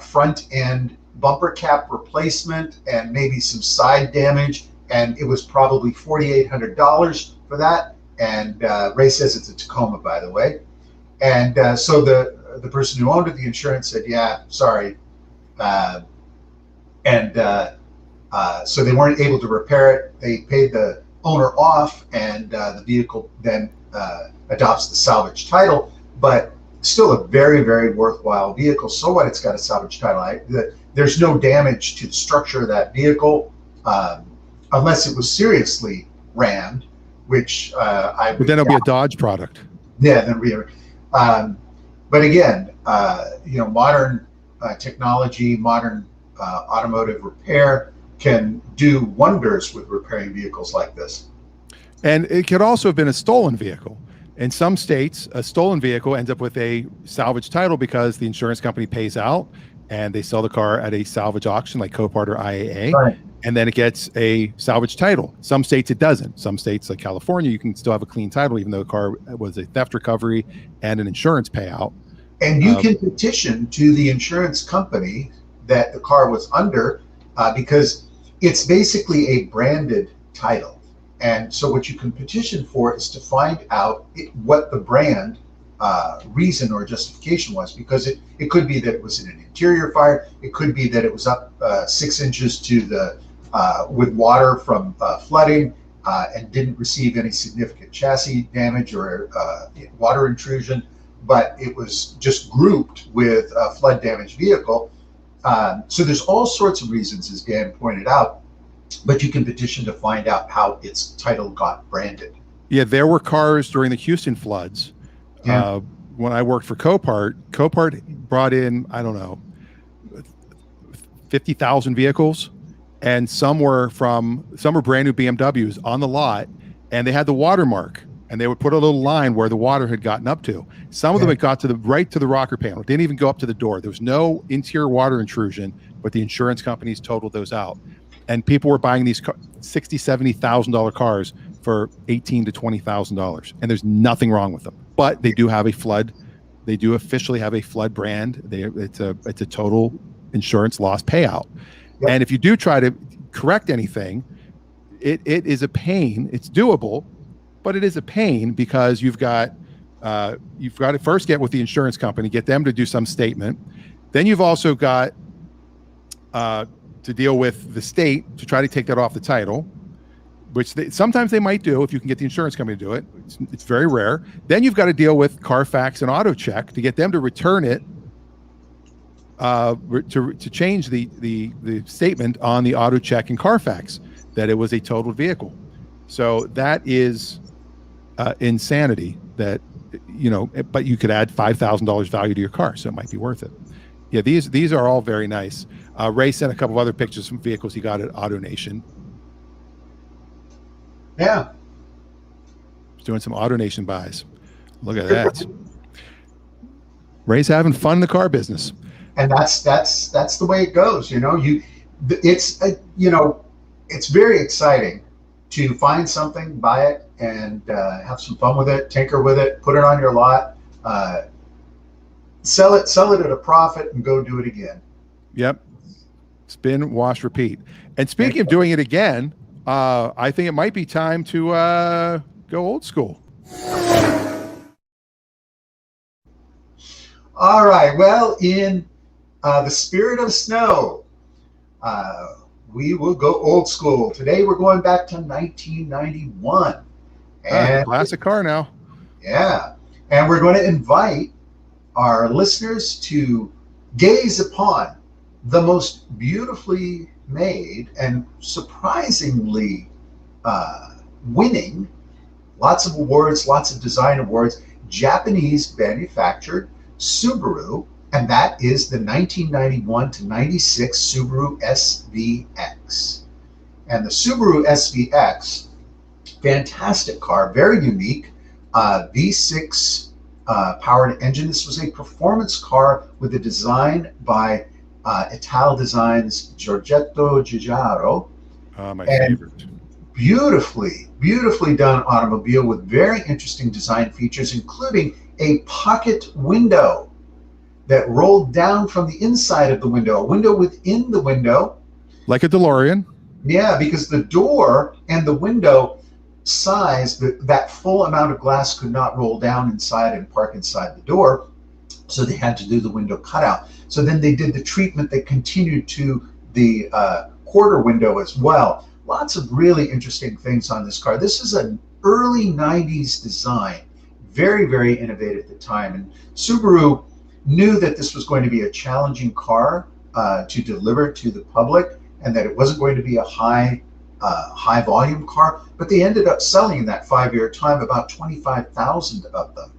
B: front end bumper cap replacement and maybe some side damage, and it was probably $4,800 for that. And Ray says it's a Tacoma, by the way. And so the person who owned it, the insurance said, yeah, sorry. So they weren't able to repair it. They paid the owner off, and the vehicle then adopts the salvage title, but still a very, very worthwhile vehicle. So what? It's got a salvage title. There's no damage to the structure of that vehicle, unless it was seriously rammed, which I.
A: But then it'll be a Dodge product.
B: Yeah, then but again, modern technology, modern automotive repair can do wonders with repairing vehicles like this.
A: And it could also have been a stolen vehicle. In some states, a stolen vehicle ends up with a salvage title because the insurance company pays out and they sell the car at a salvage auction like Copart or IAA.
B: Right.
A: And then it gets a salvage title. Some states it doesn't. Some states like California, you can still have a clean title even though the car was a theft recovery and an insurance payout.
B: And you can petition to the insurance company that the car was under because it's basically a branded title. And so what you can petition for is to find out what the brand reason or justification was, because it could be that it was in an interior fire. It could be that it was up 6 inches to the with water from flooding and didn't receive any significant chassis damage or water intrusion, but it was just grouped with a flood damaged vehicle. So there's all sorts of reasons, as Dan pointed out, but you can petition to find out how its title got branded.
A: Yeah, there were cars during the Houston floods.
B: Yeah.
A: When I worked for Copart brought in, I don't know, 50,000 vehicles, and some were brand new BMWs on the lot, and they had the watermark, and they would put a little line where the water had gotten up to. Some of them had got to the rocker panel. It didn't even go up to the door. There was no interior water intrusion, but the insurance companies totaled those out. And people were buying these $60,000, $70,000 cars for $18,000 to $20,000, and there's nothing wrong with them. But they do have a flood. They do officially have a flood brand. It's a total insurance loss payout.
B: Yep.
A: And if you do try to correct anything, it is a pain. It's doable, but it is a pain because you've got to first get with the insurance company, get them to do some statement. Then you've also got to deal with the state to try to take that off the title, which sometimes they might do if you can get the insurance company to do it. It's very rare. Then you've got to deal with Carfax and AutoCheck to get them to return it, to change the statement on the AutoCheck and Carfax that it was a totaled vehicle. So that is insanity. That, you know, but you could add $5,000 value to your car, so it might be worth it. Yeah, these are all very nice. Ray sent a couple of other pictures from vehicles he got at AutoNation.
B: Yeah.
A: He's doing some AutoNation buys. Look at that. Ray's having fun in the car business.
B: And that's the way it goes. You know, it's very exciting to find something, buy it, and have some fun with it, tinker with it, put it on your lot, sell it at a profit, and go do it again.
A: Yep. Spin, wash, repeat. And speaking of doing it again, I think it might be time to go old school.
B: All right. Well, in the spirit of snow, we will go old school. Today we're going back to 1991. And
A: classic car now.
B: Yeah. And we're going to invite our listeners to gaze upon the most beautifully made and surprisingly winning, lots of awards, lots of design awards, Japanese manufactured Subaru, and that is the 1991 to 96 Subaru SVX. And the Subaru SVX, fantastic car, very unique, V6 powered engine. This was a performance car with a design by Ital Designs Giorgetto Giugiaro.
A: My favorite.
B: Beautifully done automobile with very interesting design features, including a pocket window that rolled down from the inside of the window, a window within the window.
A: Like a DeLorean.
B: Yeah, because the door and the window size, that full amount of glass could not roll down inside and park inside the door. So they had to do the window cutout. So then they did the treatment that continued to the quarter window as well. Lots of really interesting things on this car. This is an early 90s design, very innovative at the time. And Subaru knew that this was going to be a challenging car to deliver to the public, and that it wasn't going to be a high volume car, but they ended up selling in that 5-year time about 25,000 of them.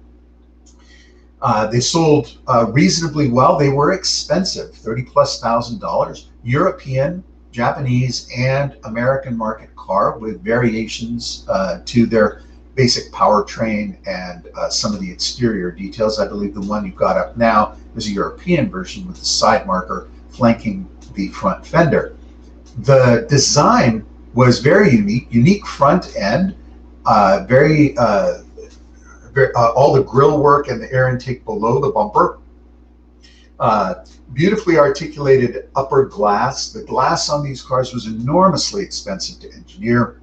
B: They sold reasonably well. They were expensive, $30,000+, European, Japanese, and American market car with variations to their basic powertrain and some of the exterior details. I believe the one you've got up now is a European version with the side marker flanking the front fender. The design was very unique front end, all the grille work and the air intake below the bumper. Beautifully articulated upper glass. The glass on these cars was enormously expensive to engineer.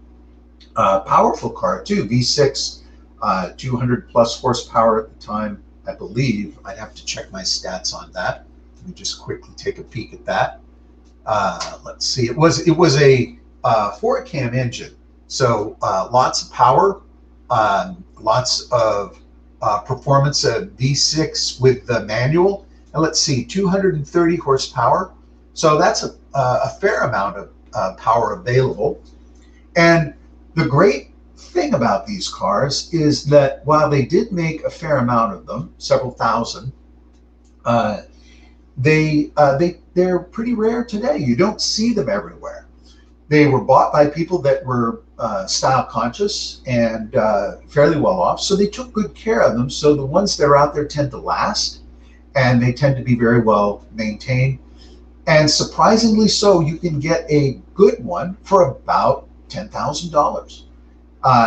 B: Powerful car too, V6, 200+ horsepower at the time, I believe. I'd have to check my stats on that. Let me just quickly take a peek at that. Let's see. It was a 4-cam engine, so lots of power, lots of performance. A V6 with the manual, and let's see, 230 horsepower. So that's a fair amount of power available. And the great thing about these cars is that while they did make a fair amount of them, several thousand, they're pretty rare today. You don't see them everywhere. They were bought by people that were style conscious and fairly well off, so they took good care of them. So the ones that are out there tend to last, and they tend to be very well maintained. And surprisingly so, you can get a good one for about $10,000.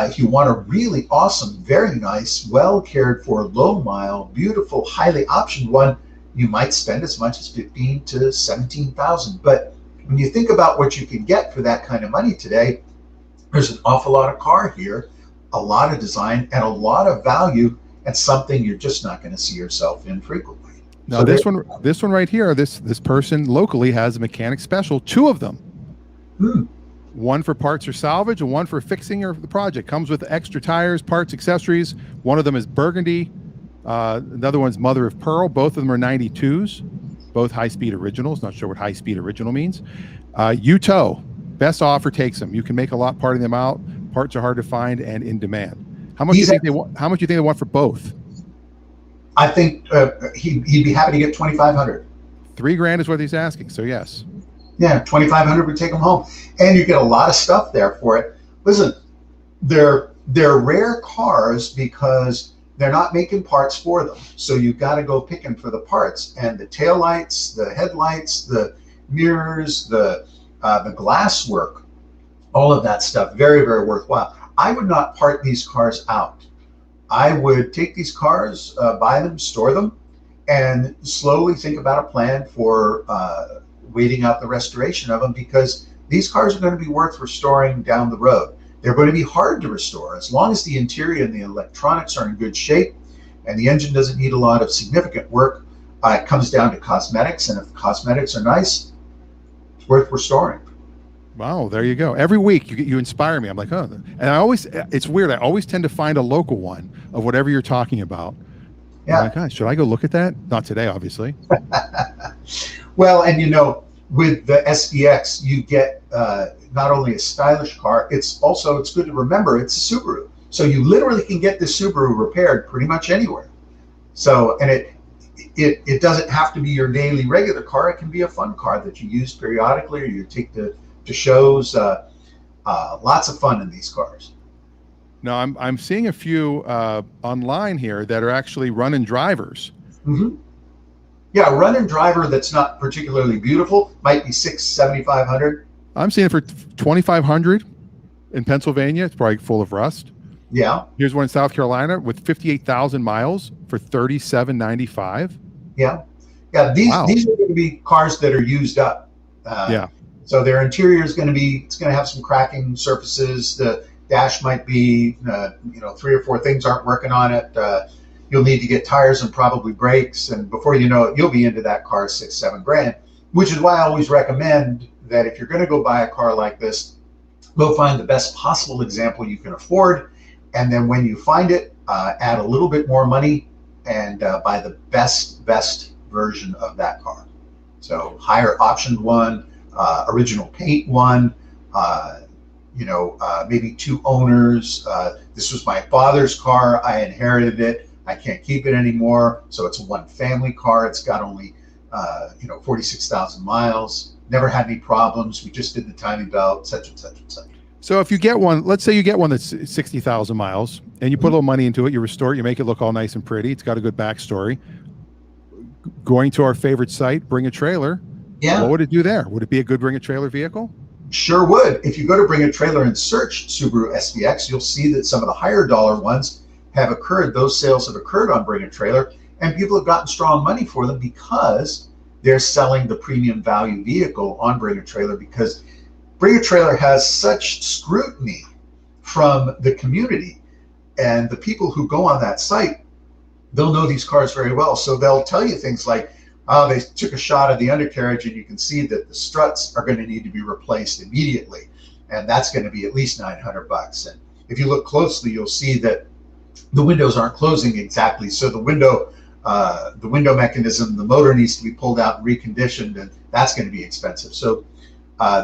B: If you want a really awesome, very nice, well cared for, low mile, beautiful, highly optioned one, you might spend as much as 15 to 17,000. But when you think about what you can get for that kind of money today, there's an awful lot of car here, a lot of design, and a lot of value, and something you're just not going to see yourself in frequently.
A: Now, this one right here, this person locally has a mechanic special, 2 of them. One for parts or salvage, and one for fixing the project. Comes with extra tires, parts, accessories. One of them is burgundy. Another one's mother of pearl. Both of them are 92s, both high-speed originals. Not sure what high-speed original means. You tow. Best offer takes them. You can make a lot parting them out. Parts are hard to find and in demand. How much do you think they want? How much do you think they want for both?
B: I think he'd be happy to get 2,500.
A: $3,000 is what he's asking. So yes.
B: Yeah, 2,500 would take them home, and you get a lot of stuff there for it. Listen, they're rare cars because they're not making parts for them, so you've got to go picking for the parts. And the taillights, the headlights, the mirrors, the glass work, all of that stuff, very, very worthwhile. I would not part these cars out. I would take these cars, buy them, store them, and slowly think about a plan for waiting out the restoration of them, because these cars are going to be worth restoring down the road. They're going to be hard to restore as long as the interior and the electronics are in good shape and the engine doesn't need a lot of significant work. It comes down to cosmetics, and if the cosmetics are nice, it's worth restoring.
A: Wow, there you go. Every week you inspire me. I'm like, oh, and it's weird. I always tend to find a local one of whatever you're talking about.
B: Yeah.
A: I'm like, gosh, should I go look at that? Not today, obviously.
B: Well, and with the SVX, you get not only a stylish car, it's good to remember it's a Subaru. So you literally can get the Subaru repaired pretty much anywhere. So, and it doesn't have to be your daily regular car. It can be a fun car that you use periodically, or you take to shows. Lots of fun in these cars.
A: Now, I'm seeing a few online here that are actually run-in drivers.
B: Mm-hmm. Yeah, run-in driver that's not particularly beautiful might be $7,500.
A: I'm seeing it for $2,500 in Pennsylvania. It's probably full of rust.
B: Yeah.
A: Here's one in South Carolina with 58,000 miles for $3,795.
B: Yeah. Yeah. These are going to be cars that are used up.
A: Yeah.
B: So their interior is going to have some cracking surfaces. The dash might be, 3 or 4 things aren't working on it. You'll need to get tires and probably brakes, and before you know it, you'll be into that car $6,000-7,000. Which is why I always recommend that if you're going to go buy a car like this, go find the best possible example you can afford, and then when you find it, add a little bit more money and buy the best version of that car. So higher optioned one, original paint one, maybe 2 owners. This was my father's car. I inherited it. I can't keep it anymore. So it's a 1-family car. It's got only, 46,000 miles. Never had any problems. We just did the timing belt, such and such and such.
A: So if you get one, let's say you get one that's 60,000 miles and you put a little money into it, you restore it, you make it look all nice and pretty. It's got a good backstory. Going to our favorite site, Bring a Trailer.
B: Yeah.
A: What would it do there? Would it be a good Bring a Trailer vehicle?
B: Sure would. If you go to Bring a Trailer and search Subaru SVX, you'll see that some of the higher dollar ones have occurred. Those sales have occurred on Bring a Trailer, and people have gotten strong money for them because they're selling the premium value vehicle on Bring a Trailer, because Bring a Trailer has such scrutiny from the community, and the people who go on that site, they'll know these cars very well. So they'll tell you things like, they took a shot of the undercarriage and you can see that the struts are going to need to be replaced immediately. And that's going to be at least $900. And if you look closely, you'll see that the windows aren't closing exactly. So the window mechanism, the motor needs to be pulled out and reconditioned, and that's going to be expensive. So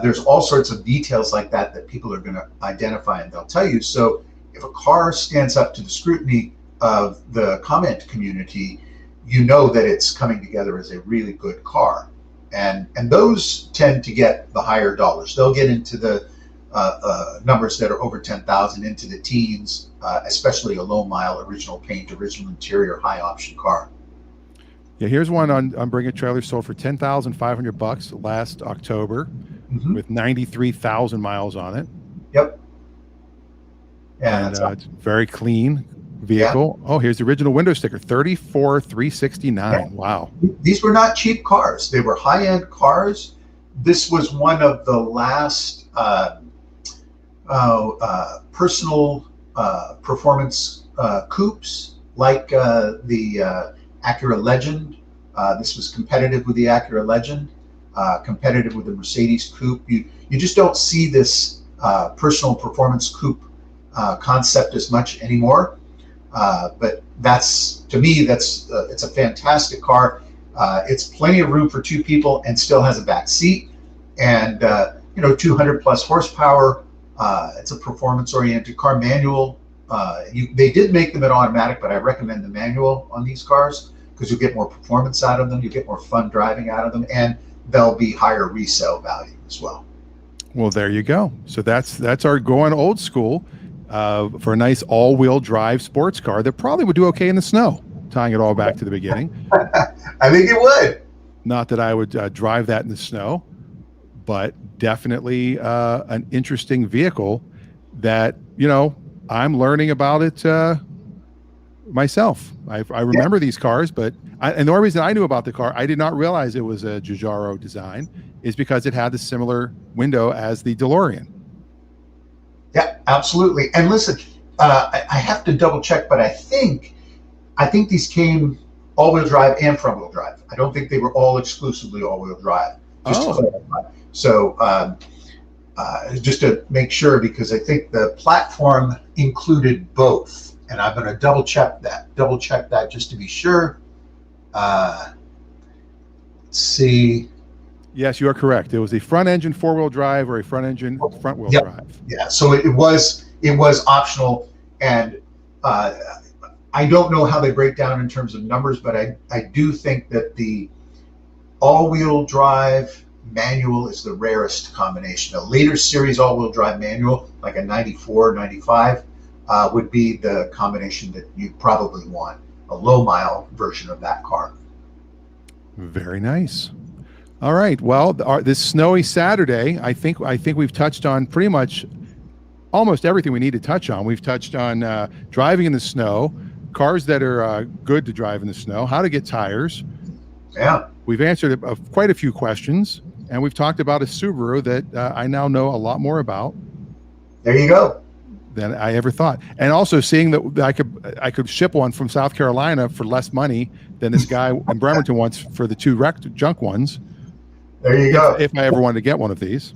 B: there's all sorts of details like that people are going to identify, and they'll tell you. So if a car stands up to the scrutiny of the comment community, you know that it's coming together as a really good car. And those tend to get the higher dollars. They'll get into the numbers that are over 10,000, into the teens, especially a low mile, original paint, original interior, high option car.
A: Yeah, here's one on Bring a Trailer, sold for $10,500 last October, with 93,000 miles on it.
B: Yep.
A: Yeah, and it's very clean. vehicle. Oh, here's the original window sticker, 34,369.
B: Yeah.
A: Wow.
B: These were not cheap cars. They were high-end cars. This was one of the last personal performance coupes, like the Acura Legend. This was competitive with the Acura Legend, competitive with the Mercedes Coupe. You just don't see this personal performance coupe concept as much anymore. But to me, it's a fantastic car. It's plenty of room for two people and still has a back seat, and 200 plus horsepower. It's a performance-oriented car. Manual. They did make them in automatic, but I recommend the manual on these cars because you'll get more performance out of them, you get more fun driving out of them, and they'll be higher resale value as well.
A: Well, there you go. So that's our going old school for a nice all-wheel drive sports car that probably would do okay in the snow. Tying it all back to the beginning.
B: I think it would.
A: Not that I would drive that in the snow, but definitely an interesting vehicle that, I'm learning about it myself. I remember these cars, and the only reason I knew about the car, I did not realize it was a Giugiaro design, is because it had the similar window as the DeLorean.
B: Yeah, absolutely. And listen, I have to double check, but I think these came all-wheel drive and front-wheel drive. I don't think they were all exclusively all-wheel drive. Just to clarify. So just to make sure, because I think the platform included both, and I'm going to double check that just to be sure. Let's see.
A: Yes, you are correct. It was a front-engine four-wheel drive or a front-engine front-wheel drive.
B: Yeah, so it was optional, and I don't know how they break down in terms of numbers, but I do think that the all-wheel drive manual is the rarest combination. A later series all-wheel drive manual, like a 94, 95, would be the combination that you probably want, a low-mile version of that car.
A: Very nice. All right. Well, this snowy Saturday, I think we've touched on pretty much almost everything we need to touch on. We've touched on driving in the snow, cars that are good to drive in the snow, how to get tires.
B: Yeah.
A: We've answered quite a few questions, and we've talked about a Subaru that I now know a lot more about.
B: There you go.
A: Than I ever thought. And also seeing that I could ship one from South Carolina for less money than this guy in Bremerton wants for the two wrecked junk ones.
B: There you go.
A: If I ever wanted to get one of these.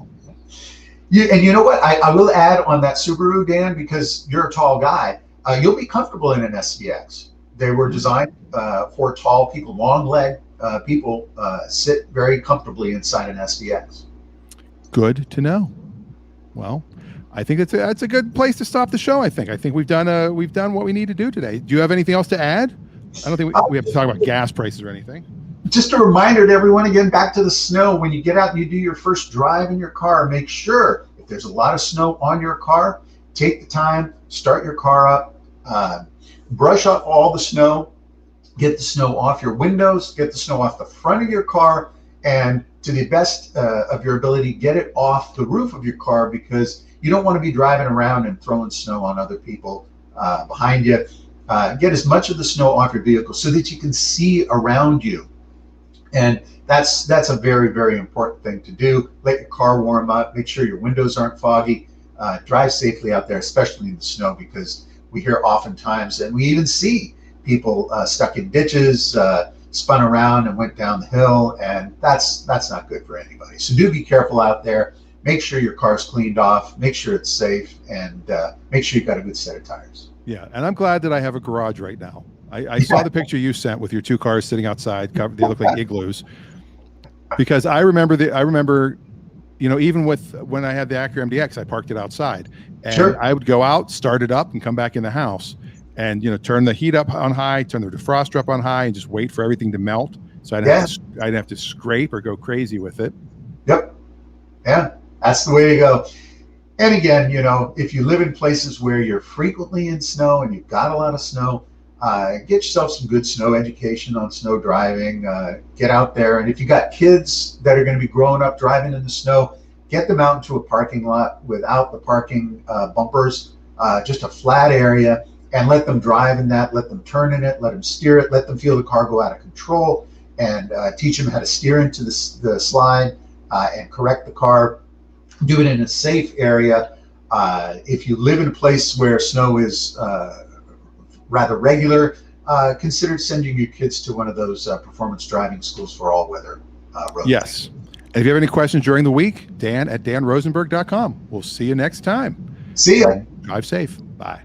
B: And you know what? I will add on that Subaru, Dan, because you're a tall guy. You'll be comfortable in an SVX. They were designed for tall people, long leg people sit very comfortably inside an SVX. Good
A: to know. Well, I think that's a good place to stop the show. I think we've done what we need to do today. Do you have anything else to add? I don't think we have to talk about gas prices or anything.
B: Just a reminder to everyone, again, back to the snow. When you get out and you do your first drive in your car, make sure if there's a lot of snow on your car, take the time, start your car up, brush off all the snow, get the snow off your windows, get the snow off the front of your car, and to the best of your ability, get it off the roof of your car, because you don't want to be driving around and throwing snow on other people behind you. Get as much of the snow off your vehicle so that you can see around you. And that's a very, very important thing to do. Let your car warm up. Make sure your windows aren't foggy. Drive safely out there, especially in the snow, because we hear oftentimes, and we even see people stuck in ditches, spun around and went down the hill, and that's not good for anybody. So do be careful out there. Make sure your car's cleaned off. Make sure it's safe, and make sure you've got a good set of tires.
A: Yeah, and I'm glad that I have a garage right now. I saw the picture you sent with your two cars sitting outside. They look like igloos. Because I remember, even when I had the Acura MDX, I parked it outside, and
B: sure.
A: I would go out, start it up, and come back in the house, and turn the heat up on high, turn the defroster up on high, and just wait for everything to melt, so I didn't have to scrape or go crazy with it.
B: Yep. Yeah, that's the way to go. And again, if you live in places where you're frequently in snow and you've got a lot of snow, get yourself some good snow education on snow driving. Get out there, and if you got kids that are going to be growing up driving in the snow, get them out into a parking lot without the parking bumpers, just a flat area, and let them drive in that, let them turn in it, let them steer it, let them feel the car go out of control, and teach them how to steer into the slide and correct the car. Do it in a safe area. If you live in a place where snow is rather regular, consider sending your kids to one of those performance driving schools for all weather road.
A: Yes. And if you have any questions during the week, Dan at danrosenberg.com. We'll see you next time.
B: See ya.
A: Drive safe. Bye.